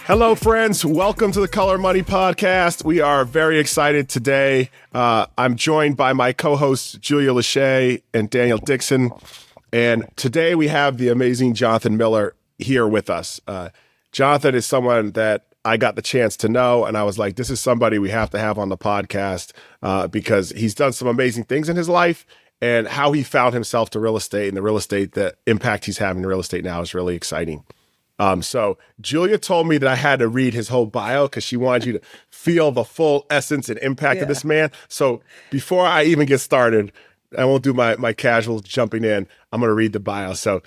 Hello, friends. Welcome to the Color Money Podcast. We are very excited today. I'm joined by my co-hosts, Julia Lashay and Daniel Dixon. And today we have the amazing Jonathan Miller here with us. Jonathan is someone that I got the chance to know, and I was like, this is somebody we have to have on the podcast because he's done some amazing things in his life, and how he found himself to real estate and the real estate, the impact he's having in real estate now is really exciting. So Julia told me that I had to read his whole bio because she wanted you to feel the full essence and impact of this man. So before I even get started, I won't do my casual jumping in. I'm going to read the bio. So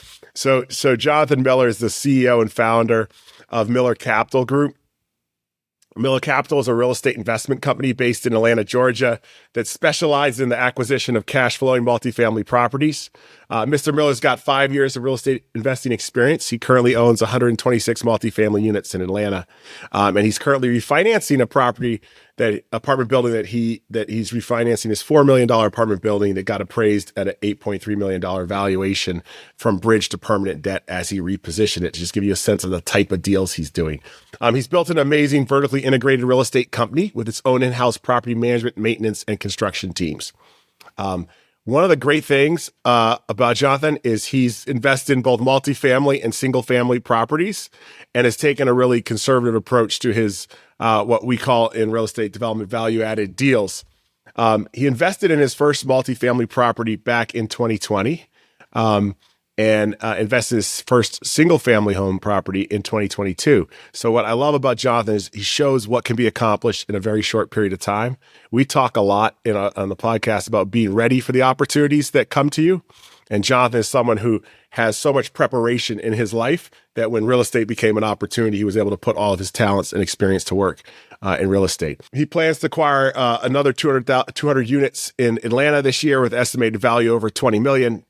Jonathan Miller is the CEO and founder of Miller Capital Group. Miller Capital is a real estate investment company based in Atlanta, Georgia, that specializes in the acquisition of cash-flowing multifamily properties. Mr. Miller's got 5 years of real estate investing experience. He currently owns 126 multifamily units in Atlanta, and he's currently refinancing apartment building that he's refinancing his $4 million apartment building that got appraised at an $8.3 million valuation from bridge to permanent debt as he repositioned it, to just give you a sense of the type of deals he's doing. He's built an amazing vertically integrated real estate company with its own in-house property management, maintenance, and construction teams. One of the great things about Jonathan is he's invested in both multifamily and single family properties and has taken a really conservative approach to his what we call in real estate development value-added deals. He invested in his first multifamily property back in 2020 and invested in his first single-family home property in 2022. So what I love about Jonathan is he shows what can be accomplished in a very short period of time. We talk a lot on the podcast about being ready for the opportunities that come to you. And Jonathan is someone who has so much preparation in his life that when real estate became an opportunity, he was able to put all of his talents and experience to work in real estate. He plans to acquire another 200 units in Atlanta this year with estimated value over $20 million.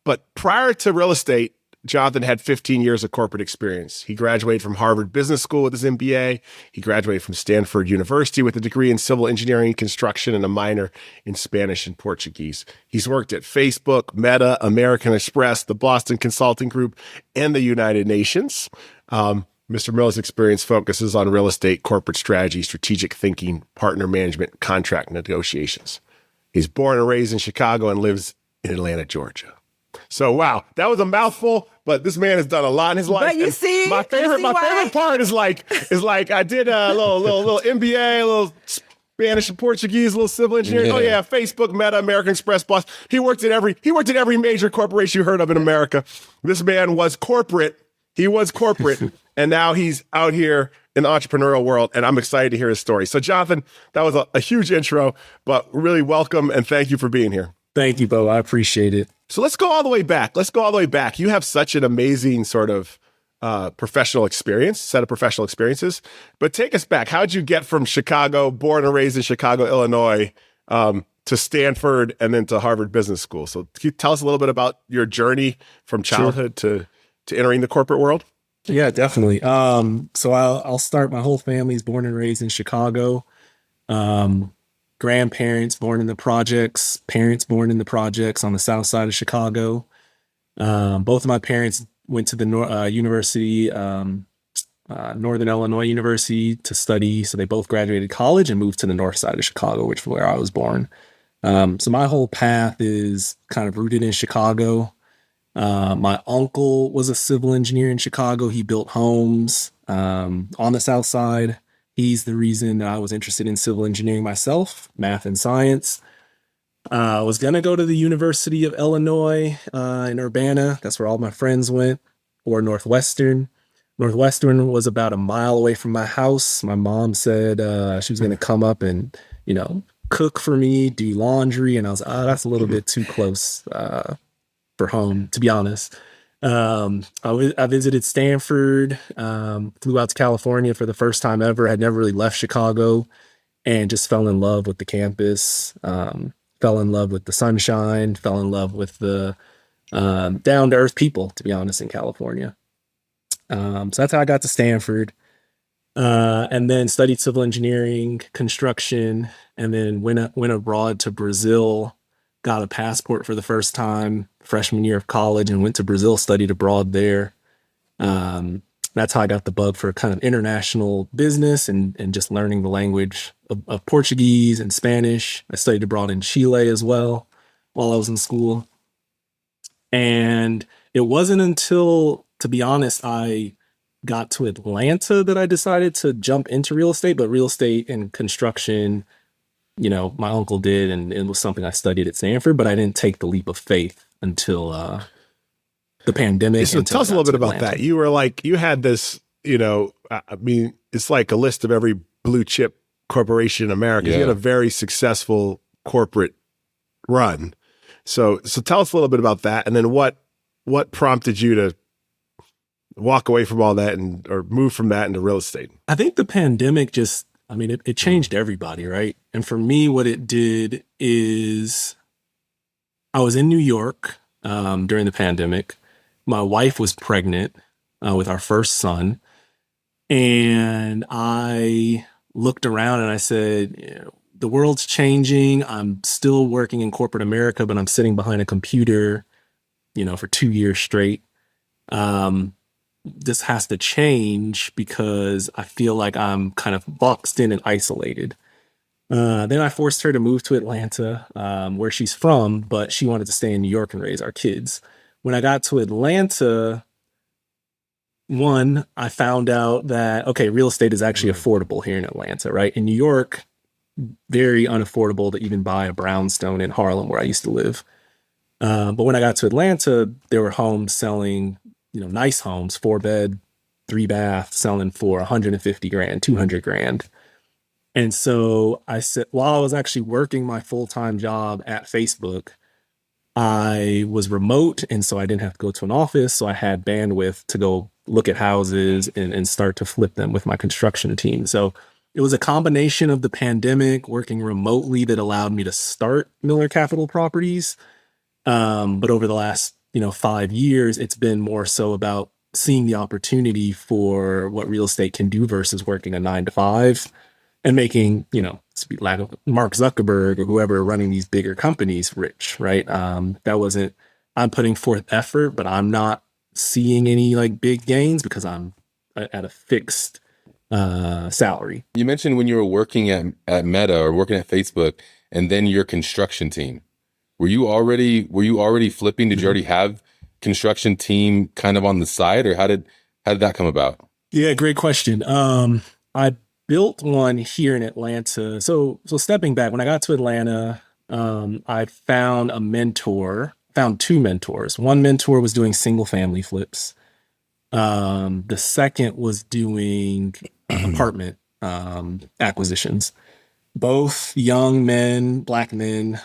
But prior to real estate, Jonathan had 15 years of corporate experience. He graduated from Harvard Business School with his MBA. He graduated from Stanford University with a degree in civil engineering, construction, and a minor in Spanish and Portuguese. He's worked at Facebook, Meta, American Express, the Boston Consulting Group, and the United Nations. Mr. Miller's experience focuses on real estate, corporate strategy, strategic thinking, partner management, contract negotiations. He's born and raised in Chicago and lives in Atlanta, Georgia. So, wow, that was a mouthful, but this man has done a lot in his life. But you see, my favorite part is like I did a little MBA, a little Spanish and Portuguese, a little civil engineering. Yeah. Oh yeah, Facebook, Meta, American Express, Boston. He worked at every major corporation you heard of in America. This man was corporate. He was corporate, and now he's out here in the entrepreneurial world, and I'm excited to hear his story. So, Jonathan, that was a huge intro, but really welcome and thank you for being here. Thank you, Bo. I appreciate it. So let's go all the way back. You have such an amazing sort of professional experience, set of professional experiences. But take us back. How'd you get from Chicago, born and raised in Chicago, Illinois, to Stanford and then to Harvard Business School? So can you tell us a little bit about your journey from childhood to entering the corporate world? Yeah, definitely. So I'll start. My whole family's born and raised in Chicago. Grandparents born in the projects, parents born in the projects on the south side of Chicago. Both of my parents went to the university, Northern Illinois University to study. So they both graduated college and moved to the north side of Chicago, which is where I was born. So my whole path is kind of rooted in Chicago. My uncle was a civil engineer in Chicago. He built homes on the south side. He's the reason that I was interested in civil engineering myself, math and science. I was going to go to the University of Illinois in Urbana. That's where all my friends went, or Northwestern. Northwestern was about a mile away from my house. My mom said she was going to come up and, cook for me, do laundry. And I was like, that's a little bit too close for home, to be honest. I visited Stanford, flew out to California for the first time ever. Had never really left Chicago and just fell in love with the campus, fell in love with the sunshine, fell in love with the down-to-earth people, to be honest, in California. So that's how I got to Stanford, and then studied civil engineering, construction, and then went abroad to Brazil. Got a passport for the first time freshman year of college and went to Brazil, studied abroad there. that's how I got the bug for kind of international business and just learning the language of Portuguese and Spanish. I studied abroad in Chile as well while I was in school. And it wasn't until, to be honest, I got to Atlanta that I decided to jump into real estate. But real estate and construction, my uncle did, and it was something I studied at Stanford, but I didn't take the leap of faith until the pandemic. So tell us a little bit about that. You were like, you had this, it's like a list of every blue chip corporation in America. Yeah. You had a very successful corporate run. So tell us a little bit about that. And then what prompted you to walk away from all that or move from that into real estate? I think the pandemic it changed everybody, right? And for me, what it did is I was in New York during the pandemic. My wife was pregnant with our first son. And I looked around and I said, the world's changing. I'm still working in corporate America, but I'm sitting behind a computer, for 2 years straight. This has to change because I feel like I'm kind of boxed in and isolated. Then I forced her to move to Atlanta, where she's from, but she wanted to stay in New York and raise our kids. When I got to Atlanta, I found out that, okay, real estate is actually affordable here in Atlanta, right? In New York, very unaffordable to even buy a brownstone in Harlem, where I used to live. But when I got to Atlanta, there were homes selling, nice homes, 4-bed, 3-bath, selling for $150,000, $200,000. And so I said, while I was actually working my full-time job at Facebook, I was remote, and so I didn't have to go to an office. So I had bandwidth to go look at houses and start to flip them with my construction team. So it was a combination of the pandemic, working remotely, that allowed me to start Miller Capital Properties. But over the last, 5 years, it's been more so about seeing the opportunity for what real estate can do versus working a 9-to-5 and making, lack of Mark Zuckerberg or whoever running these bigger companies rich, right? I'm putting forth effort, but I'm not seeing any like big gains because I'm at a fixed salary. You mentioned when you were working at Meta or working at Facebook, and then your construction team. Were you already flipping? Did you already have construction team kind of on the side, or how did that come about? Yeah, great question. I built one here in Atlanta. So stepping back, when I got to Atlanta, I found two mentors. One mentor was doing single family flips. The second was doing apartment acquisitions. Both young men, Black men,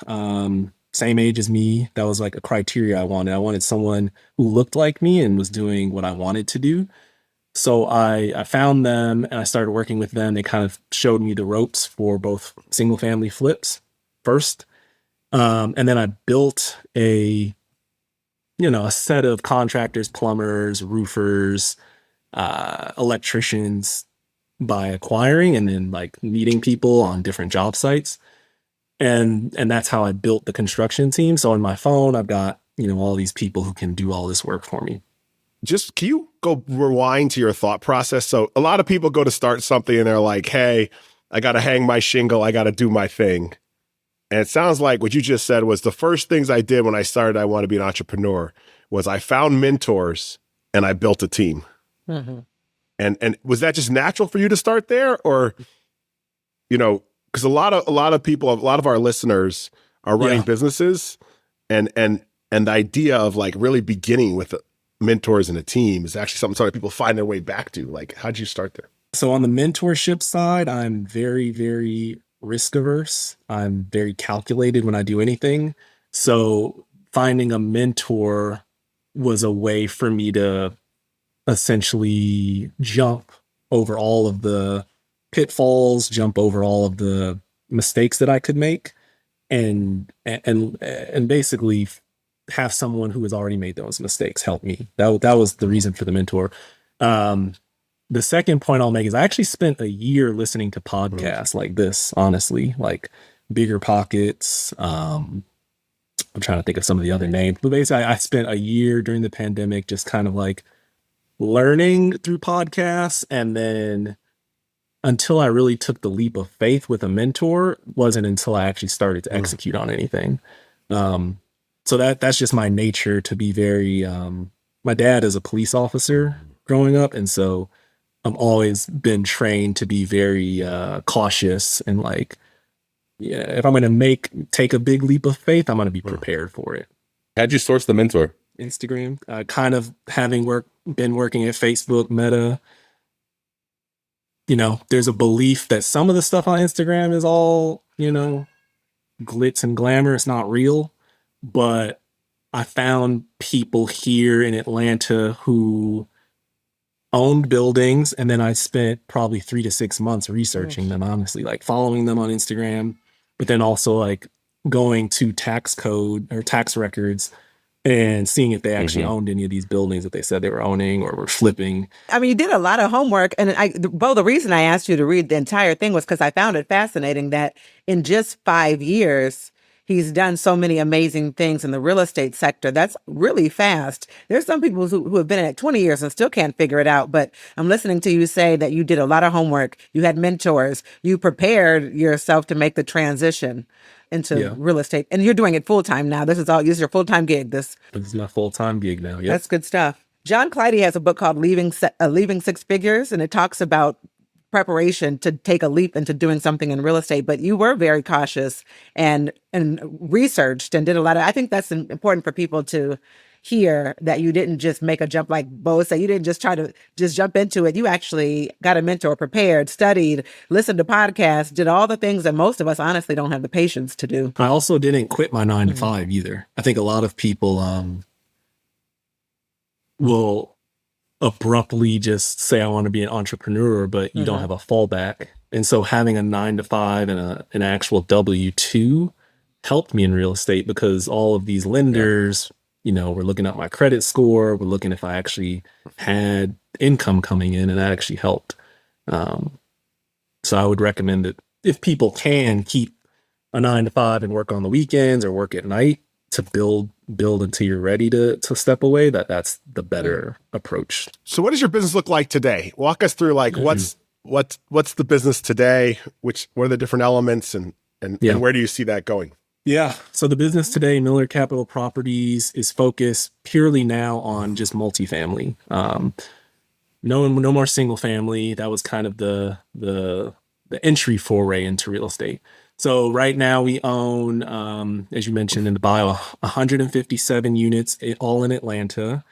same age as me. That was like a criteria I wanted. I wanted someone who looked like me and was doing what I wanted to do. So I found them and I started working with them. They kind of showed me the ropes for both single family flips first. And then I built a set of contractors, plumbers, roofers, electricians by acquiring and then like meeting people on different job sites. And that's how I built the construction team. So on my phone, I've got, all these people who can do all this work for me. Just, can you go rewind to your thought process? So a lot of people go to start something and they're like, hey, I got to hang my shingle. I got to do my thing. And it sounds like what you just said was the first things I did when I started, I want to be an entrepreneur, was I found mentors and I built a team. Mm-hmm. And was that just natural for you to start there? Or, because a lot of people, a lot of our listeners are running businesses and the idea of like really beginning with mentors and a team is actually something sort of people find their way back to. Like, how'd you start there? So on the mentorship side, I'm very, very risk averse. I'm very calculated when I do anything. So finding a mentor was a way for me to essentially jump over all of the pitfalls, jump over all of the mistakes that I could make, and basically have someone who has already made those mistakes help me. That was the reason for the mentor. The second point I'll make is I actually spent a year listening to podcasts like this, honestly, like Bigger Pockets. I'm trying to think of some of the other names, but basically I spent a year during the pandemic just kind of like learning through podcasts, and then until I really took the leap of faith with a mentor wasn't until I actually started to execute on anything. So that's just my nature to be very, my dad is a police officer growing up. And so I've always been trained to be very cautious and like, yeah, if I'm going to take a big leap of faith, I'm going to be prepared for it. How'd you source the mentor? Instagram, kind of having been working at Facebook, Meta, there's a belief that some of the stuff on Instagram is all, glitz and glamour. It's not real. But I found people here in Atlanta who owned buildings, and then I spent probably 3 to 6 months researching them, honestly, like following them on Instagram, but then also like going to tax code or tax records and seeing if they actually owned any of these buildings that they said they were owning or were flipping. I mean, you did a lot of homework. And Bo, the reason I asked you to read the entire thing was because I found it fascinating that in just 5 years, he's done so many amazing things in the real estate sector. That's really fast. There's some people who have been in it 20 years and still can't figure it out. But I'm listening to you say that you did a lot of homework. You had mentors. You prepared yourself to make the transition into real estate. And you're doing it full time now. This is your full time gig. This is my full time gig now. Yeah, that's good stuff. John Clyde has a book called Leaving Six Figures, and it talks about preparation to take a leap into doing something in real estate. But you were very cautious and researched and did a lot of, I think that's important for people to hear, that you didn't just make a jump like Bo said. You didn't just try to just jump into it. You actually got a mentor, prepared, studied, listened to podcasts, did all the things that most of us honestly don't have the patience to do. I also didn't quit my 9 to 5 either. I think a lot of people will abruptly just say, I want to be an entrepreneur, but you don't have a fallback. And so having a 9 to 5 and an actual W-2 helped me in real estate, because all of these lenders, were looking at my credit score, were looking if I actually had income coming in, and that actually helped. So I would recommend that if people can keep a 9 to 5 and work on the weekends or work at night to build until you're ready to step away, that's the better approach. So what does your business look like today? Walk us through what's the business today, what are the different elements, and where do you see that going? Yeah. So the business today, Miller Capital Properties, is focused purely now on just multifamily. No more single family. That was kind of the entry foray into real estate. So right now we own, as you mentioned in the bio, 157 units, all in Atlanta.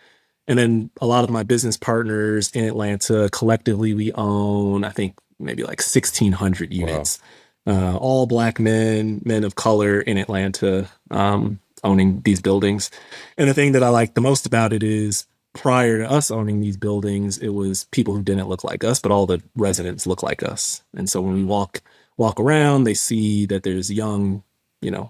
And then a lot of my business partners in Atlanta, collectively, we own, I think, maybe like 1,600 units. Wow. All Black men of color in Atlanta, owning these buildings. And the thing that I like the most about it is, prior to us owning these buildings, it was people who didn't look like us, but all the residents look like us. And so when we walk around, they see that there's young,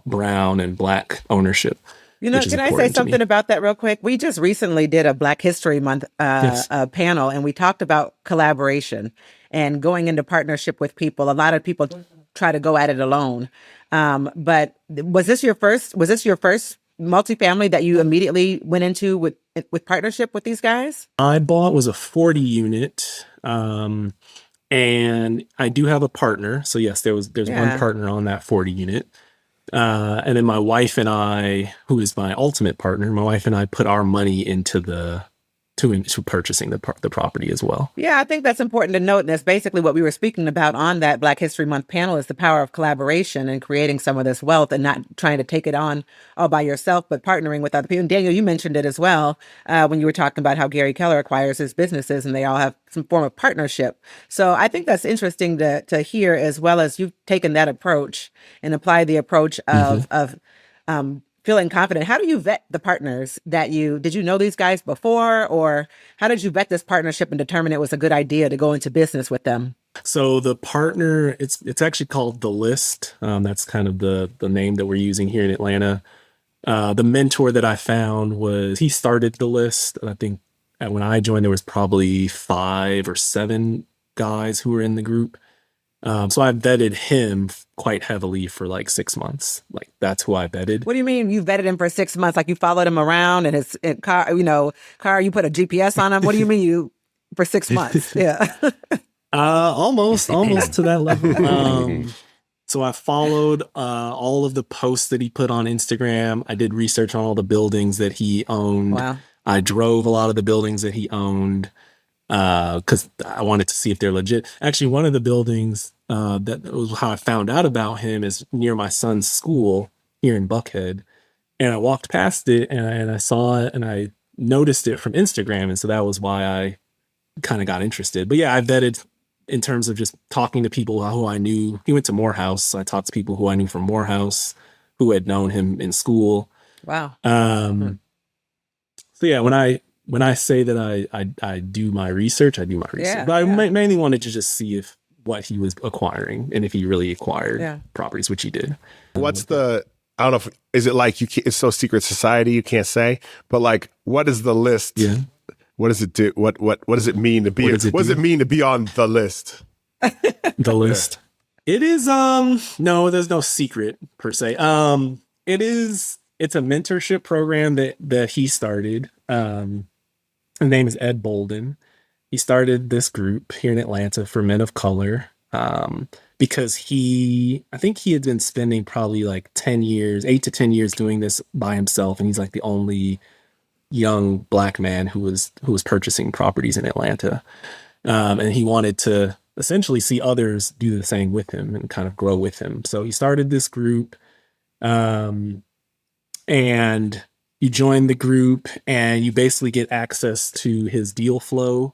brown and Black ownership. Can I say something about that real quick? We just recently did a Black History Month panel, and we talked about collaboration and going into partnership with people. A lot of people try to go at it alone. But was this your first multifamily that you immediately went into with partnership with these guys? I bought was a 40 unit. And I do have a partner. So yes, there's one partner on that 40 unit. And then my wife and I, who is my ultimate partner, my wife and I put our money into purchasing the property as well. Yeah, I think that's important to note. And that's basically what we were speaking about on that Black History Month panel, is the power of collaboration and creating some of this wealth and not trying to take it on all by yourself, but partnering with other people. And Daniel, you mentioned it as well when you were talking about how Gary Keller acquires his businesses and they all have some form of partnership. So I think that's interesting to hear, as well as you've taken that approach and applied the approach of feeling confident. How do you vet the partners did you know these guys before, or how did you vet this partnership and determine it was a good idea to go into business with them? So the partner, it's actually called The List. That's kind of the name that we're using here in Atlanta. The mentor that I found he started The List. I think when I joined, there was probably 5 or 7 guys who were in the group. So I vetted him quite heavily for like 6 months. Like that's who I vetted. What do you mean you vetted him for 6 months? Like you followed him around and his car, you put a GPS on him? What do you mean you for 6 months? Yeah. Almost to that level. So I followed all of the posts that he put on Instagram. I did research on all the buildings that he owned. Wow. I drove a lot of the buildings that he owned because I wanted to see if they're legit. Actually, one of the buildings that was how I found out about him is near my son's school here in Buckhead. And I walked past it and I saw it and I noticed it from Instagram. And so that was why I kind of got interested. But yeah, I vetted in terms of just talking to people who I knew. He went to Morehouse. So I talked to people who I knew from Morehouse who had known him in school. Wow. So yeah, when I say that I do my research, I do my research. Yeah, but I yeah. mainly wanted to just see if what he was acquiring and if he really acquired properties, which he did. What's the, I don't know if, is it like it's so secret society you can't say, but like, what is the list? Yeah. What does it do? What does it mean to be? What does it mean to be on the list? The list. It is no, there's no secret per se. It's a mentorship program that he started. His name is Ed Bolden. He started this group here in Atlanta for men of color because I think he had been spending probably like 8 to 10 years doing this by himself. And he's like the only young Black man who was purchasing properties in Atlanta. And he wanted to essentially see others do the same with him and kind of grow with him. So he started this group and you join the group and you basically get access to his deal flow,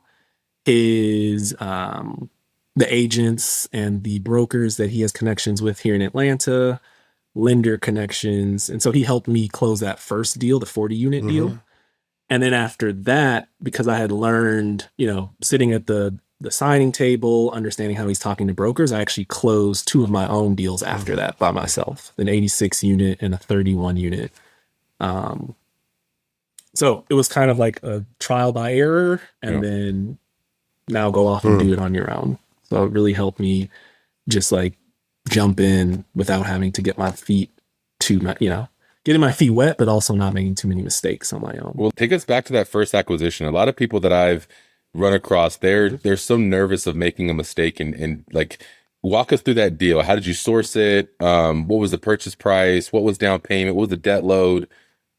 his the agents and the brokers that he has connections with here in Atlanta, lender connections. And so he helped me close that first deal, the 40 unit deal. And then after that, because I had learned, sitting at the signing table, understanding how he's talking to brokers, I actually closed 2 of my own deals after that by myself, an 86 unit and a 31 unit. So it was kind of like a trial by error and then now go off and do it on your own. So it really helped me just like jump in without having to get my feet getting my feet wet, but also not making too many mistakes on my own. Well, take us back to that first acquisition. A lot of people that I've run across, they're so nervous of making a mistake and like walk us through that deal. How did you source it? What was the purchase price? What was down payment? What was the debt load?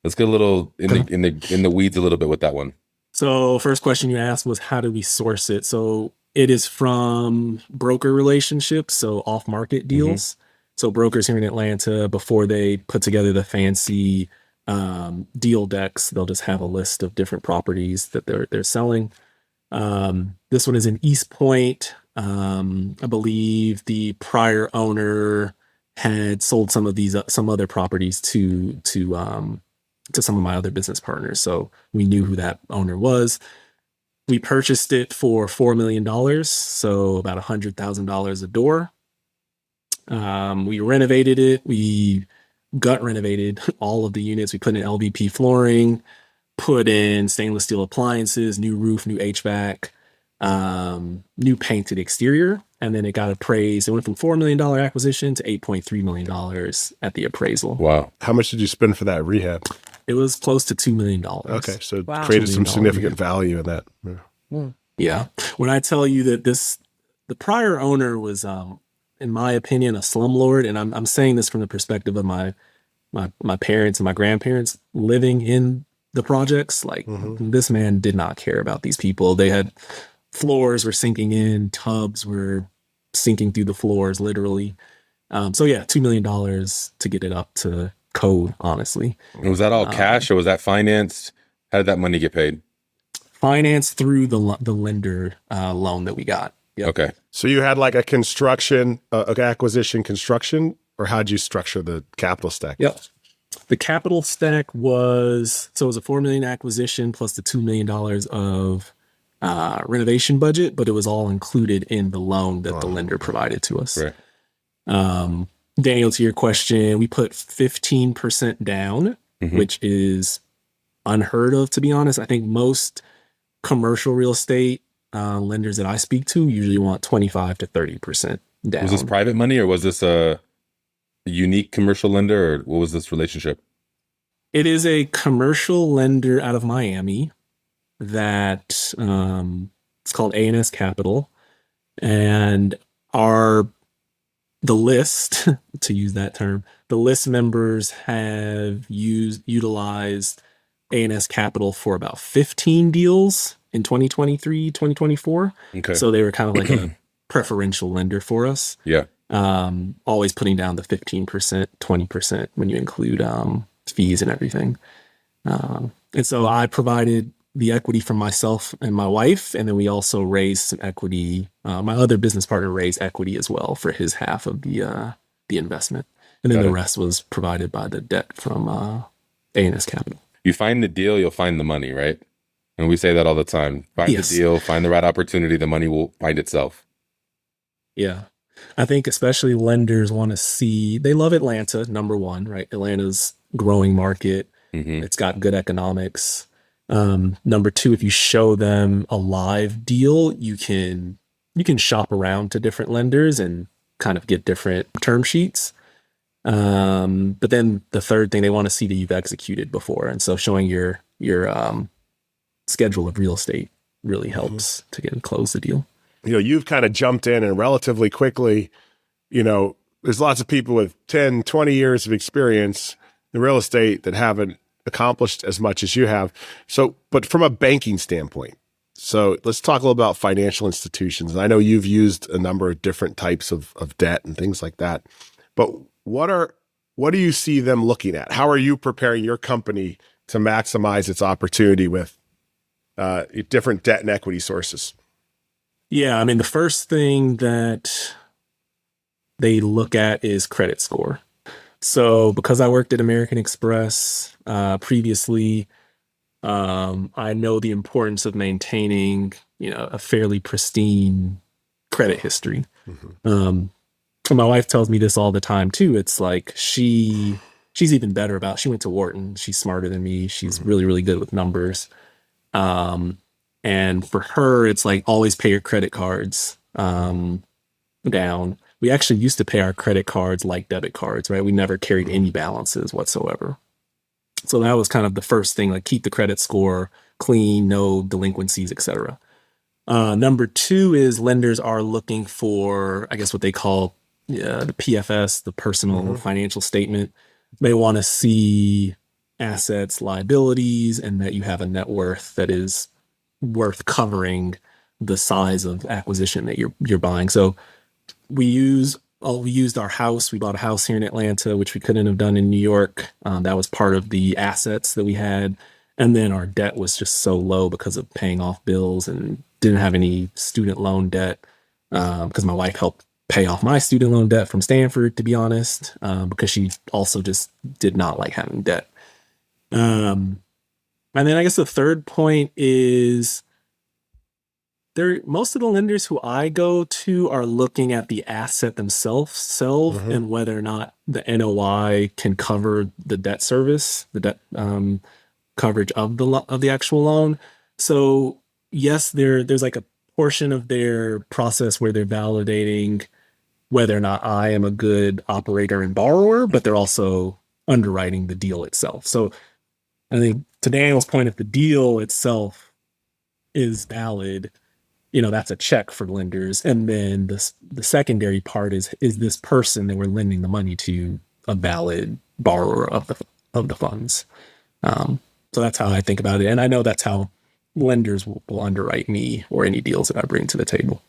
Let's get a little in the weeds a little bit with that one. So first question you asked was how do we source it? So it is from broker relationships, so off-market deals. So brokers here in Atlanta, before they put together the fancy deal decks, they'll just have a list of different properties that they're selling. This one is in East Point. I believe the prior owner had sold some other properties to some of my other business partners. So we knew who that owner was. We purchased it for $4 million. So about $100,000 a door. We renovated it. We gut renovated all of the units. We put in LVP flooring, put in stainless steel appliances, new roof, new HVAC, new painted exterior. And then it got appraised. It went from $4 million acquisition to $8.3 million at the appraisal. Wow. How much did you spend for that rehab? It was close to $2 million. Okay, so Wow. created some $2 million significant value in that. Yeah. Yeah. When I tell you that the prior owner was, in my opinion, a slumlord, and I'm saying this from the perspective of my parents and my grandparents living in the projects. Like this man did not care about these people. They had floors were sinking in, tubs were sinking through the floors, literally. So yeah, $2 million to get it up to code, honestly. And was that all cash or was that financed? How did that money get paid? Financed through the lender loan that we got. Yep. Okay. So you had like a acquisition construction, or how'd you structure the capital stack? Yep. The capital stack was it was a $4 million acquisition plus the $2 million of renovation budget, but it was all included in the loan that the lender provided to us. Right. Daniel, to your question, we put 15% down, which is unheard of, to be honest. I think most commercial real estate lenders that I speak to usually want 25 to 30% down. Was this private money or was this a unique commercial lender, or what was this relationship? It is a commercial lender out of Miami that it's called A&S Capital, and the list, to use that term, the list members have utilized A&S Capital for about 15 deals in 2023, 2024. Okay. So they were kind of like a preferential lender for us. Yeah. Always putting down the 15%, 20% when you include fees and everything. And so I provided the equity from myself and my wife, and then we also raised some equity. My other business partner raised equity as well for his half of the investment, and then Got the it. rest was provided by the debt from A&S Capital. You find the deal, you'll find the money, right? And we say that all the time. Find Yes. the deal, find the right opportunity, the money will find itself. Yeah. I think especially lenders want to see, they love Atlanta, number one, right? Atlanta's growing market. Mm-hmm. It's got good economics. Number two, if you show them a live deal, you can shop around to different lenders and kind of get different term sheets. But then the third thing, they want to see that you've executed before. And so showing your schedule of real estate really helps to get and close the deal. You've kind of jumped in and relatively quickly, there's lots of people with 10, 20 years of experience in real estate that haven't accomplished as much as you have. So, but from a banking standpoint, so let's talk a little about financial institutions. I know you've used a number of different types of debt and things like that, but what do you see them looking at? How are you preparing your company to maximize its opportunity with different debt and equity sources? Yeah, I mean, the first thing that they look at is credit score. So because I worked at American Express previously, I know the importance of maintaining, a fairly pristine credit history. Mm-hmm. My wife tells me this all the time too. It's like she's even better about, she went to Wharton. She's smarter than me. She's really, really good with numbers. And for her, it's like always pay your credit cards down. We actually used to pay our credit cards like debit cards, right? We never carried any balances whatsoever. So that was kind of the first thing, like keep the credit score clean, no delinquencies, etc. Number two is lenders are looking for, I guess, what they call the PFS, the personal financial statement. They want to see assets, liabilities, and that you have a net worth that is worth covering the size of acquisition that you're buying. So we used our house. We bought a house here in Atlanta, which we couldn't have done in New York. That was part of the assets that we had. And then our debt was just so low because of paying off bills, and didn't have any student loan debt because my wife helped pay off my student loan debt from Stanford, to be honest, because she also just did not like having debt. And then I guess the third point is most of the lenders who I go to are looking at the asset themselves and whether or not the NOI can cover the debt service, the debt coverage of the actual loan. So yes, there's like a portion of their process where they're validating whether or not I am a good operator and borrower, but they're also underwriting the deal itself. So I think to Daniel's point, if the deal itself is valid, that's a check for lenders. And then the secondary part is this person that we're lending the money to a valid borrower of the funds? So that's how I think about it. And I know that's how lenders will underwrite me or any deals that I bring to the table.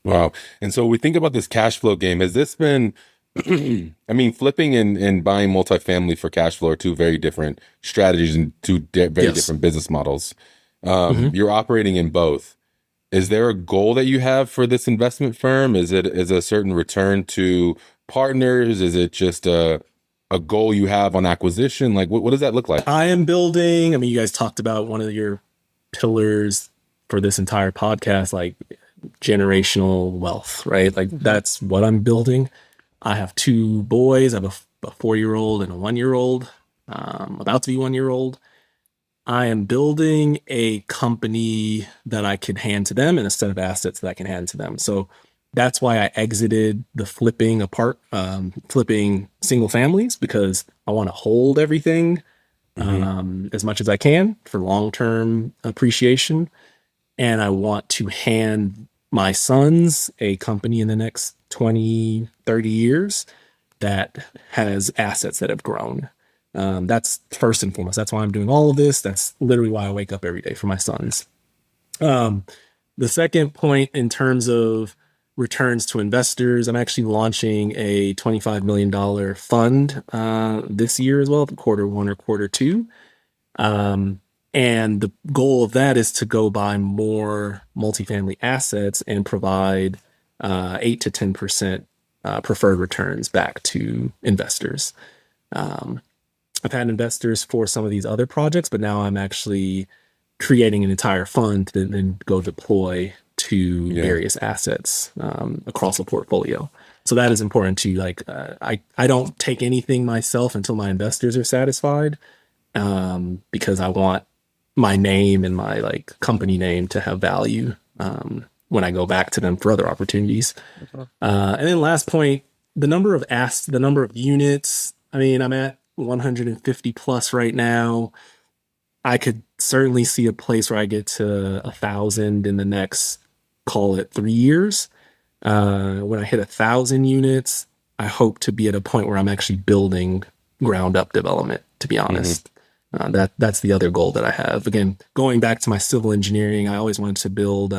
Wow. And so we think about this cash flow game. Has this been, I mean, flipping and buying multifamily for cash flow are two very different strategies and two very different business models. You're operating in both. Is there a goal that you have for this investment firm? Is a certain return to partners? Is it just a goal you have on acquisition? Like, what does that look like? I am building, you guys talked about one of your pillars for this entire podcast, like generational wealth, right? Like that's what I'm building. I have two boys. I have a 4-year-old and a 1-year-old, about to be 1-year-old. I am building a company that I can hand to them and a set of assets that I can hand to them. So That's why I exited the flipping single families, because I want to hold everything as much as I can for long-term appreciation. And I want to hand my sons a company in the next 20, 30 years that has assets that have grown. That's first and foremost. That's why I'm doing all of this. That's literally why I wake up every day for my sons. The second point, in terms of returns to investors, I'm actually launching a $25 million fund this year as well, quarter one or quarter two. And the goal of that is to go buy more multifamily assets and provide 8 to 10% preferred returns back to investors. I've had investors for some of these other projects, but now I'm actually creating an entire fund to then go deploy to various assets across a portfolio. So that is important too. Like I don't take anything myself until my investors are satisfied, because I want my name and my like company name to have value when I go back to them for other opportunities. And then last point, the number of units. I mean, I'm at 150 plus right now. I could certainly see a place where I get to 1,000 in the next, call it 3 years. When I hit 1,000 units, I hope to be at a point where I'm actually building ground up development, to be honest. That's the other goal that I have. Again, going back to my civil engineering, I always wanted to build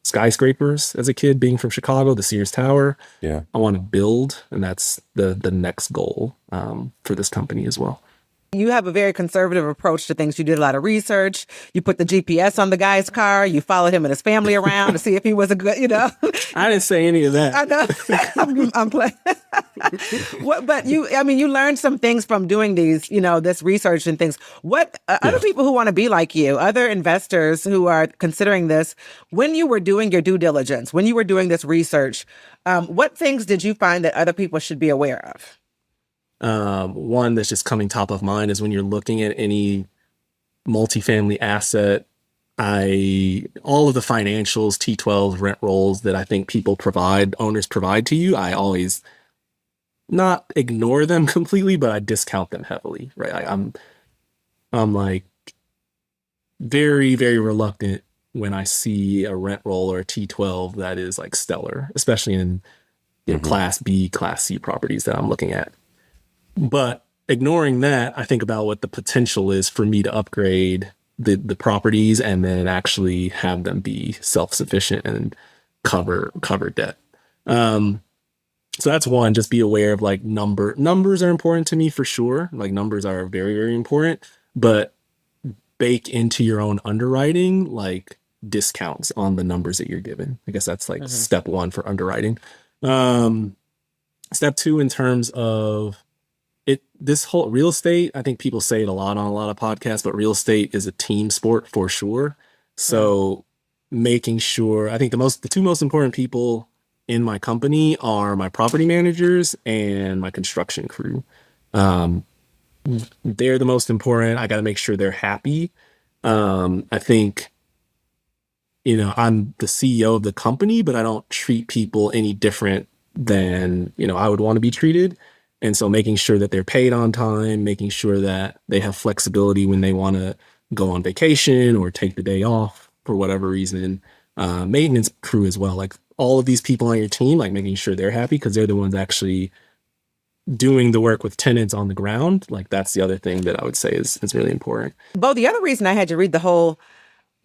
skyscrapers as a kid, being from Chicago, the Sears Tower. Yeah. I want to build, and that's the next goal for this company as well. You have a very conservative approach to things. You did a lot of research. You put the GPS on the guy's car. You followed him and his family around to see if he was a good, I didn't say any of that. I know. I'm playing. But you learned some things from doing these, this research and things. What other people who want to be like you, other investors who are considering this, when you were doing your due diligence, when you were doing this research, what things did you find that other people should be aware of? One that's just coming top of mind is when you're looking at any multifamily asset, all of the financials, T12s, rent rolls that I think owners provide to you, I always not ignore them completely, but I discount them heavily, right? I'm like very, very reluctant when I see a rent roll or a T12 that is like stellar, especially in Class B, Class C properties that I'm looking at. But ignoring that, I think about what the potential is for me to upgrade the properties and then actually have them be self-sufficient and cover debt. So that's one, just be aware of like numbers are important to me for sure. Like numbers are very, very important, but bake into your own underwriting, like discounts on the numbers that you're given. I guess that's like step one for underwriting. Step two, in terms of this whole real estate, I think people say it a lot on a lot of podcasts, but real estate is a team sport for sure. So making sure, I think the two most important people in my company are my property managers and my construction crew. They're the most important. I got to make sure they're happy. I think, I'm the CEO of the company, but I don't treat people any different than, I would want to be treated. And so making sure that they're paid on time, making sure that they have flexibility when they want to go on vacation or take the day off for whatever reason. Maintenance crew as well, like all of these people on your team, like making sure they're happy because they're the ones actually doing the work with tenants on the ground. Like that's the other thing that I would say is really important. Bo, the other reason I had to read the whole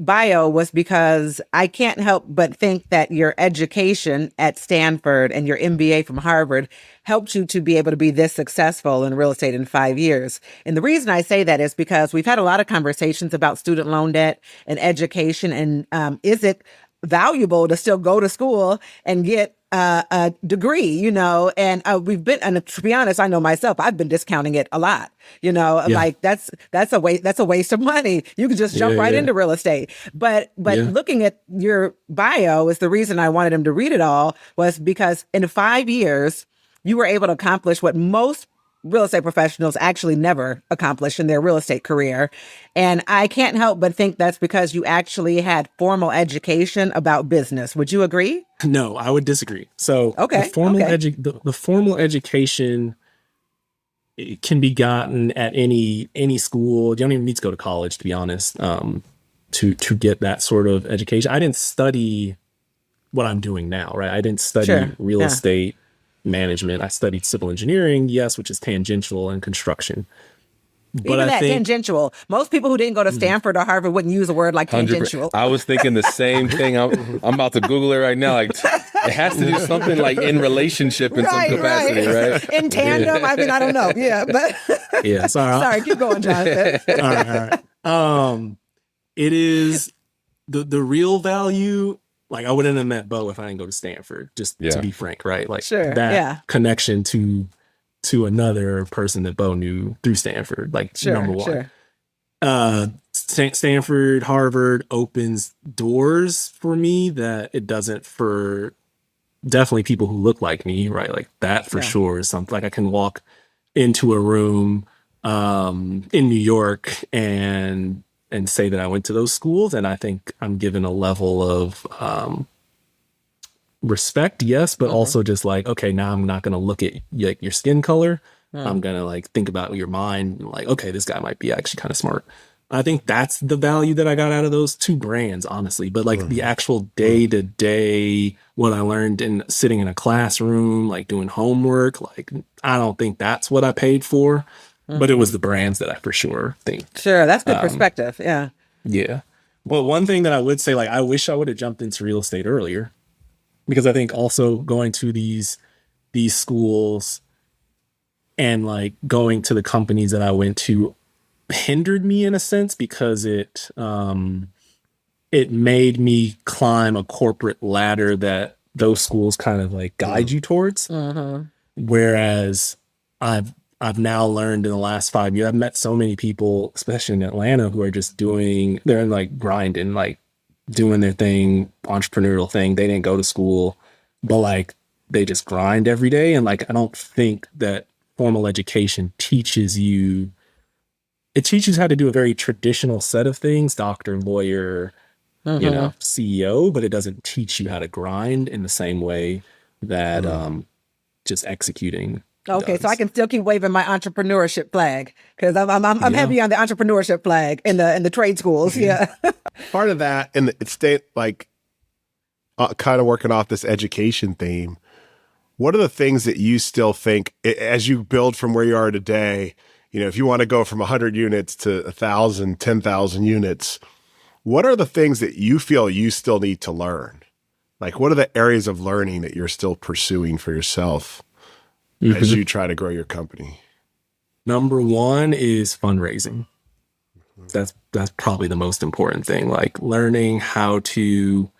bio was because I can't help but think that your education at Stanford and your MBA from Harvard helped you to be able to be this successful in real estate in 5 years. And the reason I say that is because we've had a lot of conversations about student loan debt and education. And is it valuable to still go to school and get a degree, and we've been, and to be honest, I know myself, I've been discounting it a lot, like that's a waste of money. You could just jump right into real estate. But looking at your bio is the reason I wanted him to read it all, was because in 5 years, you were able to accomplish what most real estate professionals actually never accomplish in their real estate career. And I can't help but think that's because you actually had formal education about business. Would you agree? No, I would disagree. So Okay. the formal education, it can be gotten at any school. You don't even need to go to college, to be honest, to get that sort of education. I didn't study what I'm doing now, right? I didn't study Sure. real Yeah. estate management. I studied civil engineering, yes, which is tangential, and construction. But Even I that think tangential. Most people who didn't go to Stanford or Harvard wouldn't use a word like 100%. tangential. I was thinking the same thing. I'm about to Google it right now. Like, it has to do something like in relationship in some capacity, right? In tandem. I mean, I don't know. Yeah, but yeah, sorry, keep going, Jonathan. all right. It is the real value. Like, I wouldn't have met Bo if I didn't go to Stanford, just to be frank, right? Like, Sure, that yeah. connection to another person that Bo knew through Stanford, like, number one. Stanford, Harvard opens doors for me that it doesn't for definitely people who look like me, right? Like, that for sure is something. Like, I can walk into a room in New York and say that I went to those schools, and I think I'm given a level of respect, yes, but also just like, okay, now I'm not going to look at like your skin color. I'm going to like think about your mind, and like, okay, this guy might be actually kind of smart. I think that's the value that I got out of those two brands, honestly. But like the actual day to day, what I learned in sitting in a classroom, like doing homework, like, I don't think that's what I paid for. But it was the brands that I for sure think. Sure, that's good perspective. Yeah. Yeah. Well, one thing that I would say, like, I wish I would have jumped into real estate earlier, because I think also going to these schools and like going to the companies that I went to hindered me in a sense, because it made me climb a corporate ladder that those schools kind of like guide you towards. Whereas I've now learned in the last 5 years, I've met so many people, especially in Atlanta, who are just they're like grinding, like doing their thing, entrepreneurial thing. They didn't go to school, but like they just grind every day. And like, I don't think that formal education teaches you, it teaches how to do a very traditional set of things, doctor, lawyer, CEO, but it doesn't teach you how to grind in the same way that just executing. Okay, so I can still keep waving my entrepreneurship flag, because I'm heavy on the entrepreneurship flag in the trade schools. Yeah. Part of that, and it's like kind of working off this education theme. What are the things that you still think, as you build from where you are today, if you want to go from 100 units to 1,000, 10,000 units, what are the things that you feel you still need to learn? Like, what are the areas of learning that you're still pursuing for yourself as you try to grow your company? Number one is fundraising. That's probably the most important thing. Like, learning how to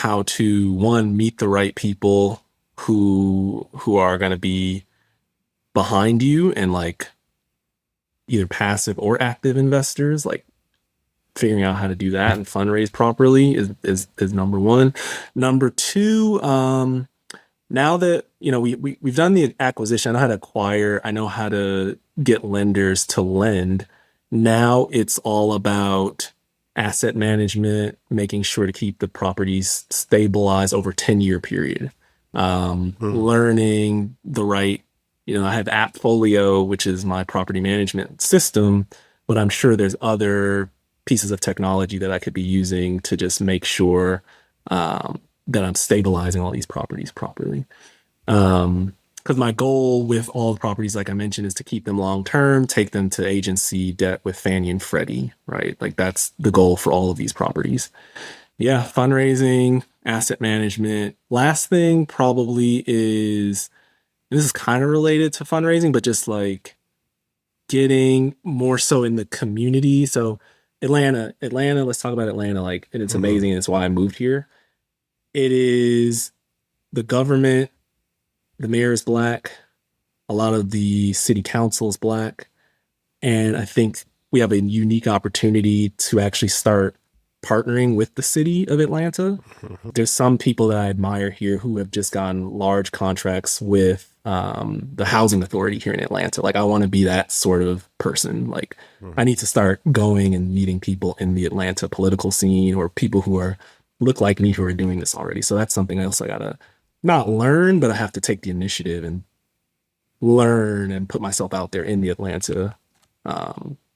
one, meet the right people who are going to be behind you, and like either passive or active investors. Like, figuring out how to do that and fundraise properly is number one. Number two, now that we've done the acquisition, I know how to acquire, I know how to get lenders to lend. Now it's all about asset management, making sure to keep the properties stabilized over a 10-year period. Learning the right, I have Appfolio, which is my property management system, but I'm sure there's other pieces of technology that I could be using to just make sure that I'm stabilizing all these properties properly. Because my goal with all the properties, like I mentioned, is to keep them long-term, take them to agency debt with Fannie and Freddie, right? Like, that's the goal for all of these properties. Yeah, fundraising, asset management. Last thing probably is, this is kind of related to fundraising, but just like getting more so in the community. So Atlanta, let's talk about Atlanta. Like, and it's amazing. And it's why I moved here. It is the government, the mayor is Black. A lot of the city council is Black. And I think we have a unique opportunity to actually start partnering with the city of Atlanta. There's some people that I admire here who have just gotten large contracts with the housing authority here in Atlanta. Like, I want to be that sort of person. Like, I need to start going and meeting people in the Atlanta political scene, or people who look like me who are doing this already. So that's something else I gotta not learn, but I have to take the initiative and learn and put myself out there in the Atlanta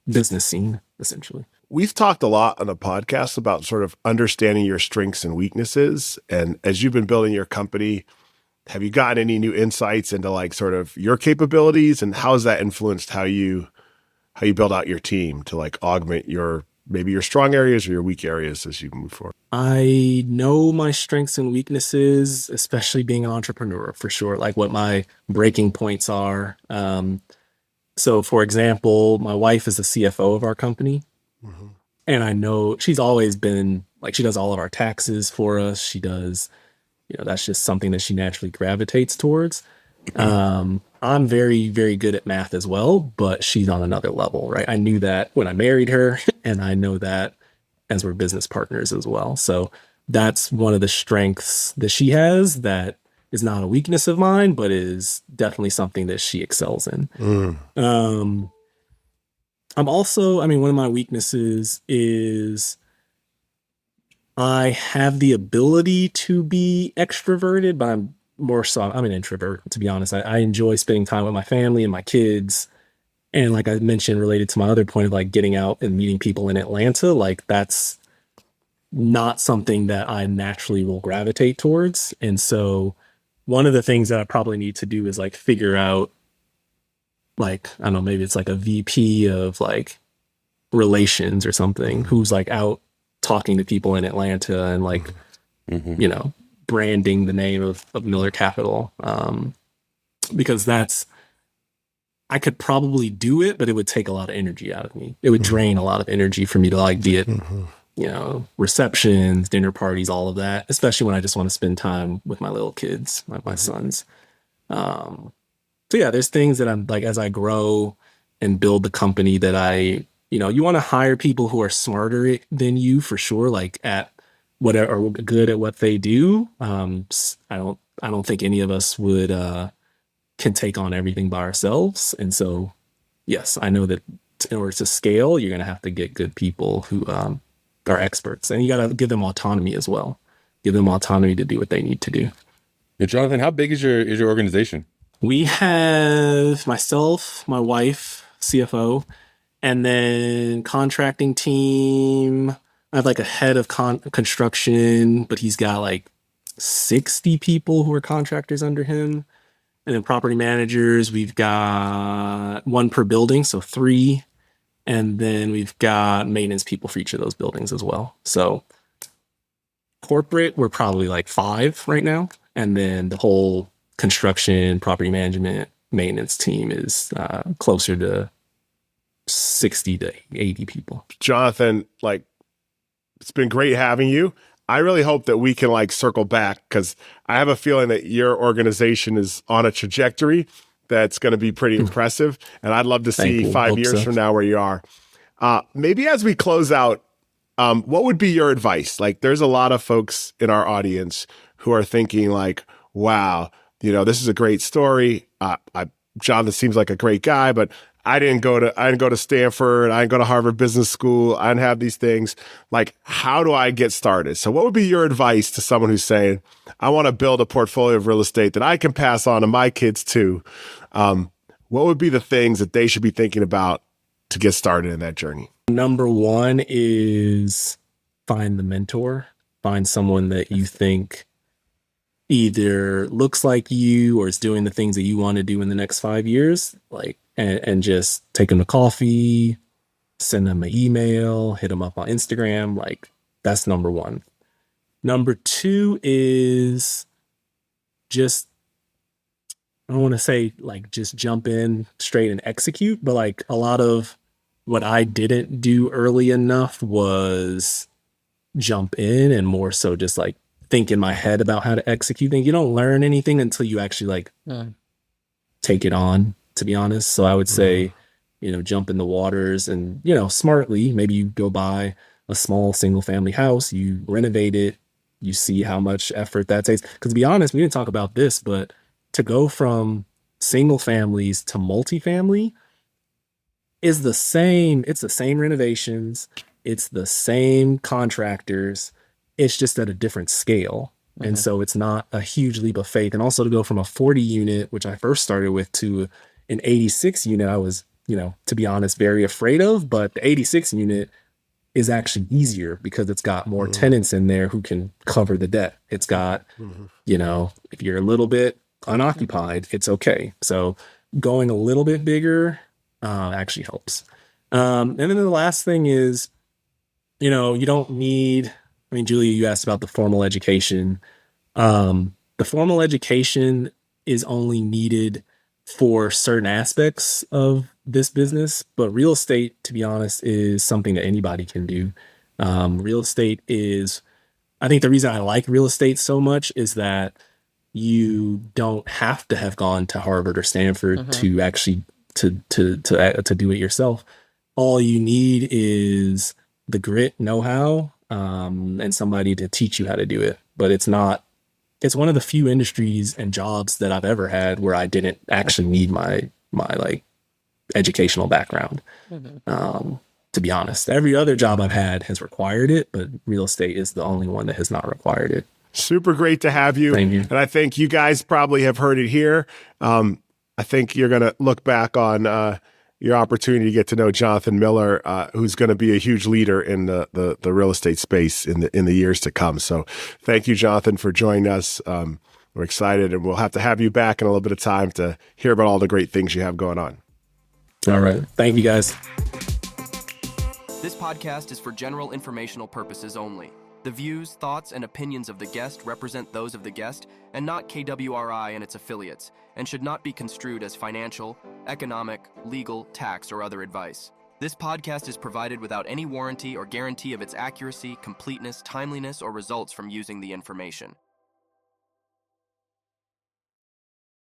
business scene, essentially. We've talked a lot on the podcast about sort of understanding your strengths and weaknesses. And as you've been building your company, have you gotten any new insights into like sort of your capabilities, and how has that influenced how you build out your team to like augment maybe your strong areas or your weak areas as you move forward? I know my strengths and weaknesses, especially being an entrepreneur, for sure, like what my breaking points are. So for example, my wife is the CFO of our company. And I know she's always been like, she does all of our taxes for us. She does, that's just something that she naturally gravitates towards. I'm very, very good at math as well, but she's on another level, right? I knew that when I married her, and I know that as we're business partners as well. So that's one of the strengths that she has that is not a weakness of mine, but is definitely something that she excels in. I'm also, one of my weaknesses is I have the ability to be extroverted, but I'm an introvert, to be honest. I enjoy spending time with my family and my kids. And like I mentioned, related to my other point of like getting out and meeting people in Atlanta, like that's not something that I naturally will gravitate towards. And so one of the things that I probably need to do is like figure out, like, I don't know, maybe it's like a VP of like relations or something who's like out talking to people in Atlanta and like, branding the name of Miller Capital. Because I could probably do it, but it would take a lot of energy out of me. It would drain a lot of energy for me to like be at, receptions, dinner parties, all of that, especially when I just want to spend time with my little kids, my sons. So yeah, there's things that I'm like, as I grow and build the company, that you want to hire people who are smarter than you, for sure, like at whatever, or good at what they do. I don't think any of us can take on everything by ourselves. And so, yes, I know that in order to scale, you're going to have to get good people who are experts, and you got to give them autonomy as well. Give them autonomy to do what they need to do. Yeah, Jonathan, how big is your organization? We have myself, my wife, CFO, and then contracting team. I have like a head of construction, but he's got like 60 people who are contractors under him. And then property managers, we've got one per building, so 3. And then we've got maintenance people for each of those buildings as well. So corporate, we're probably like 5 right now. And then the whole construction, property management, maintenance team is closer to 60 to 80 people. Jonathan, like, it's been great having you. I really hope that we can like circle back, because I have a feeling that your organization is on a trajectory that's going to be pretty impressive. And I'd love to see 5 years from now where you are. Maybe as we close out, what would be your advice? Like, there's a lot of folks in our audience who are thinking like, wow, this is a great story. Jonathan seems like a great guy, but I didn't go to Stanford. I didn't go to Harvard Business School. I didn't have these things. Like, how do I get started? So what would be your advice to someone who's saying, I want to build a portfolio of real estate that I can pass on to my kids too? What would be the things that they should be thinking about to get started in that journey? Number one is find the mentor. Find someone that you think either looks like you or is doing the things that you want to do in the next 5 years, like, and just take them to coffee, send them an email, hit them up on Instagram. Like, that's number one. Number two is just, I don't want to say like just jump in straight and execute, but like a lot of what I didn't do early enough was jump in, and more so just like think in my head about how to execute things. You don't learn anything until you actually like take it on, to be honest. So I would say, jump in the waters and, smartly, maybe you go buy a small single family house, you renovate it, you see how much effort that takes. Because to be honest, we didn't talk about this, but to go from single families to multifamily is the same. It's the same renovations. It's the same contractors. It's just at a different scale. And so it's not a huge leap of faith. And also to go from a 40 unit, which I first started with, to an 86 unit, I was, to be honest, very afraid of. But the 86 unit is actually easier because it's got more tenants in there who can cover the debt. It's got, if you're a little bit unoccupied, it's okay. So going a little bit bigger actually helps. And then the last thing is, you don't need, Julia, you asked about the formal education. The formal education is only needed for certain aspects of this business, but real estate, to be honest, is something that anybody can do. Real estate is, I think the reason I like real estate so much is that you don't have to have gone to Harvard or Stanford to actually to do it yourself. All you need is the grit, know-how, and somebody to teach you how to do it. But it's one of the few industries and jobs that I've ever had where I didn't actually need my like educational background. To be honest, every other job I've had has required it, but real estate is the only one that has not required it. Super great to have you. Thank you. And I think you guys probably have heard it here. I think you're going to look back on your opportunity to get to know Jonathan Miller, who's going to be a huge leader in the real estate space in the years to come. So thank you, Jonathan, for joining us. We're excited, and we'll have to have you back in a little bit of time to hear about all the great things you have going on. All right. Thank you, guys. This podcast is for general informational purposes only. The views, thoughts, and opinions of the guest represent those of the guest and not KWRI and its affiliates, and should not be construed as financial, economic, legal, tax, or other advice. This podcast is provided without any warranty or guarantee of its accuracy, completeness, timeliness, or results from using the information.